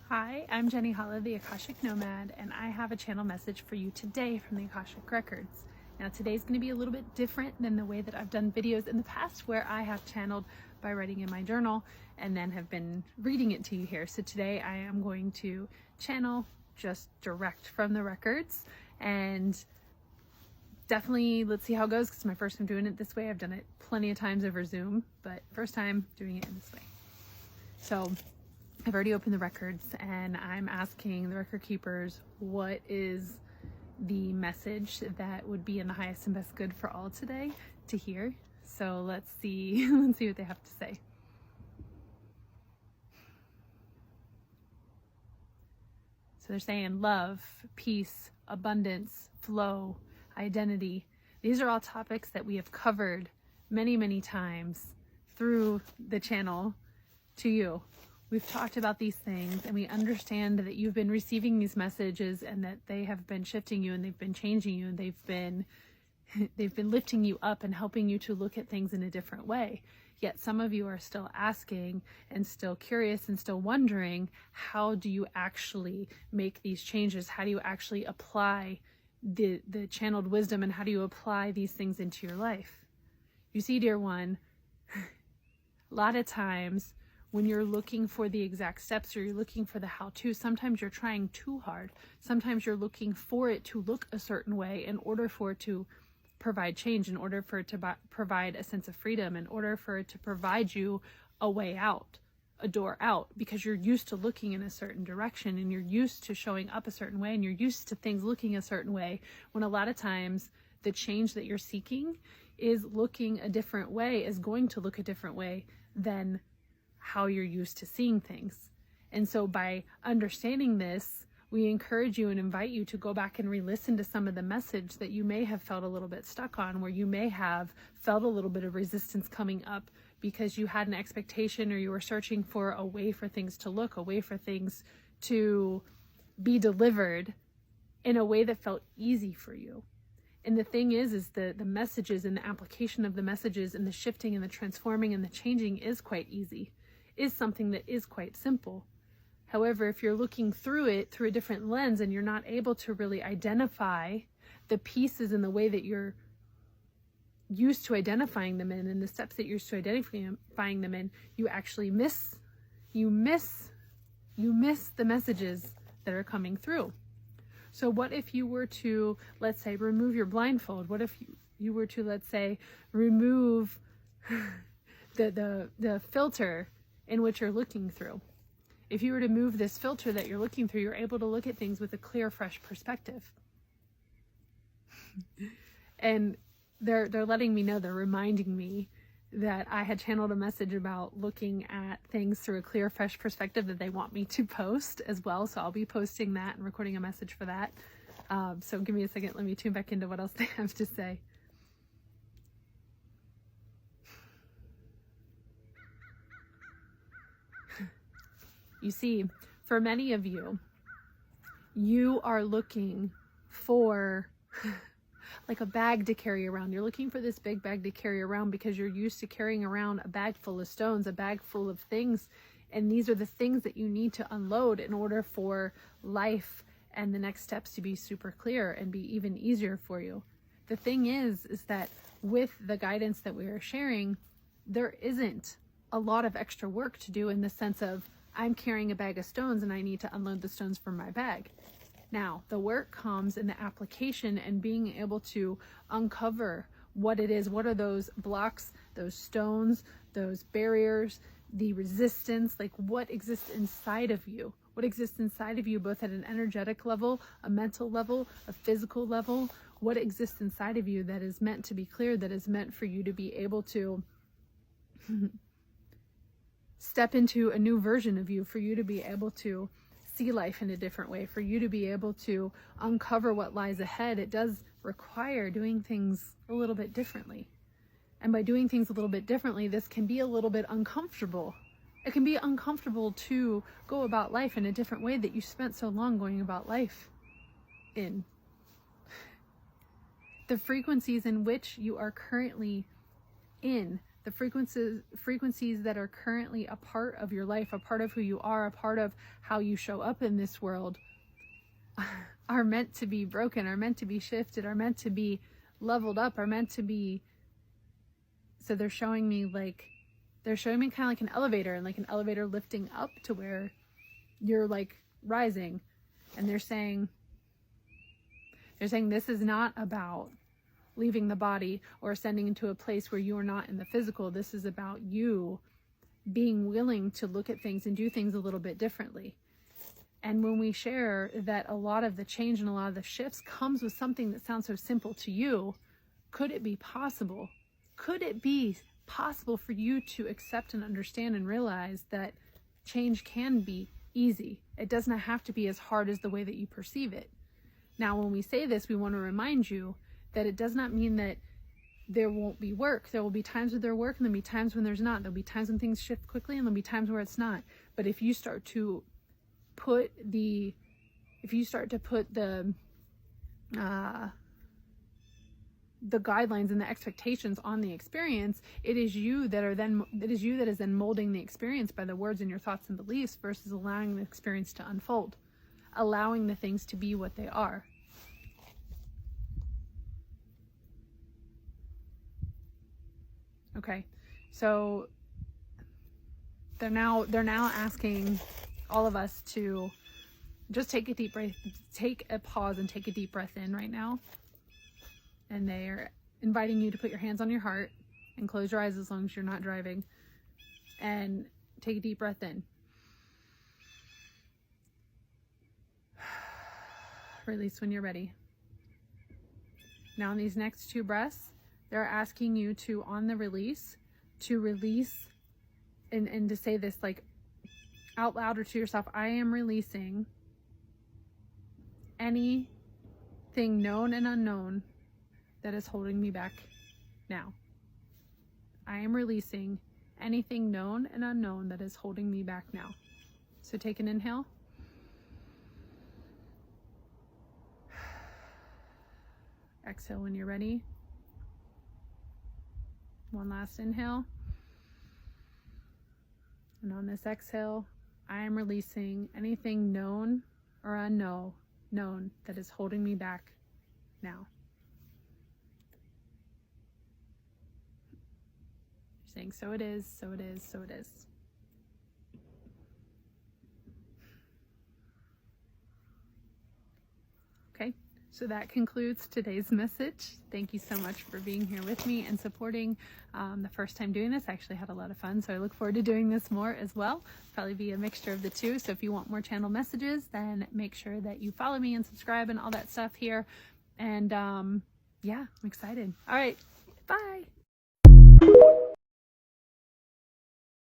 Hi, I'm Jenny Holla, the Akashic Nomad, and I have a channel message for you today from the Akashic Records. Now today's going to be a little bit different than the way that I've done videos in the past, where I have channeled by writing in my journal and then have been reading it to you here. So today I am going to channel just direct from the records, and definitely let's see how it goes, because it's my first time doing it this way. I've done it plenty of times over Zoom, but first time doing it in this way. So I've already opened the records and I'm asking the record keepers, what is the message that would be in the highest and best good for all today to hear? So let's see what they have to say. So they're saying love, peace, abundance, flow, identity. These are all topics that we have covered many, many times through the channel to you. We've talked about these things, and we understand that you've been receiving these messages and that they have been shifting you, and they've been changing you, and they've been lifting you up and helping you to look at things in a different way. Yet some of you are still asking and still curious and still wondering, how do you actually make these changes? How do you actually apply the channeled wisdom, and how do you apply these things into your life? You see, dear one, a lot of times when you're looking for the exact steps, or you're looking for the how-to, sometimes you're trying too hard. Sometimes you're looking for it to look a certain way in order for it to provide change, in order for it to provide a sense of freedom, in order for it to provide you a way out, a door out, because you're used to looking in a certain direction, and you're used to showing up a certain way, and you're used to things looking a certain way, when a lot of times the change that you're seeking is looking a different way, is going to look a different way than how you're used to seeing things. And so by understanding this, we encourage you and invite you to go back and re-listen to some of the message that you may have felt a little bit stuck on, where you may have felt a little bit of resistance coming up because you had an expectation, or you were searching for a way for things to look, a way for things to be delivered in a way that felt easy for you. And the thing is the messages and the application of the messages and the shifting and the transforming and the changing is quite easy, is something that is quite simple. However, if you're looking through it through a different lens, and you're not able to really identify the pieces in the way that you're used to identifying them in, and the steps that you're used to identifying them in, you actually miss the messages that are coming through. So what if you were to, let's say, remove your blindfold? What if you were to, let's say, remove the filter in which you're looking through? If you were to move this filter that you're looking through, you're able to look at things with a clear, fresh perspective. And they're letting me know, they're reminding me that I had channeled a message about looking at things through a clear, fresh perspective that they want me to post as well. So I'll be posting that and recording a message for that. So give me a second. Let me tune back into what else they have to say. You see, for many of you, you are looking for like a bag to carry around. You're looking for this big bag to carry around because you're used to carrying around a bag full of stones, a bag full of things. And these are the things that you need to unload in order for life and the next steps to be super clear and be even easier for you. The thing is that with the guidance that we are sharing, there isn't a lot of extra work to do, in the sense of, I'm carrying a bag of stones and I need to unload the stones from my bag. Now, the work comes in the application and being able to uncover what it is. What are those blocks, those stones, those barriers, the resistance, like what exists inside of you? What exists inside of you, both at an energetic level, a mental level, a physical level? What exists inside of you that is meant to be clear, that is meant for you to be able to step into a new version of you, for you to be able to see life in a different way, for you to be able to uncover what lies ahead. It does require doing things a little bit differently. And by doing things a little bit differently, this can be a little bit uncomfortable. It can be uncomfortable to go about life in a different way that you spent so long going about life in. The frequencies in which you are currently in, the frequencies that are currently a part of your life, a part of who you are, a part of how you show up in this world, are meant to be broken, are meant to be shifted, are meant to be leveled up, are meant to be. So they're showing me kind of like an elevator, and like an elevator lifting up to where you're like rising. And they're saying this is not about leaving the body or ascending into a place where you are not in the physical. This is about you being willing to look at things and do things a little bit differently. And when we share that a lot of the change and a lot of the shifts comes with something that sounds so simple to you, could it be possible? Could it be possible for you to accept and understand and realize that change can be easy? It does not have to be as hard as the way that you perceive it. Now, when we say this, we want to remind you that it does not mean that there won't be work. There will be times where there'll work, and there'll be times when there's not. There'll be times when things shift quickly, and there'll be times where it's not. But if you start to put the guidelines and the expectations on the experience, it is you that is then molding the experience by the words and your thoughts and beliefs, versus allowing the experience to unfold, allowing the things to be what they are. Okay, so they're now asking all of us to just take a deep breath, take a pause and take a deep breath in right now. And they're inviting you to put your hands on your heart and close your eyes as long as you're not driving, and take a deep breath in. Release when you're ready. Now in these next 2 breaths, they're asking you to, on the release, to release and to say this like out loud or to yourself: I am releasing anything known and unknown that is holding me back now. I am releasing anything known and unknown that is holding me back now. So take an inhale. Exhale when you're ready. One last inhale. And on this exhale, I am releasing anything known or unknown that is holding me back now. You're saying, so it is, so it is, so it is. Okay. So that concludes today's message. Thank you so much for being here with me and supporting the first time doing this. I actually had a lot of fun, so I look forward to doing this more as well. Probably be a mixture of the two. So if you want more channel messages, then make sure that you follow me and subscribe and all that stuff here. And yeah, I'm excited. All right, bye.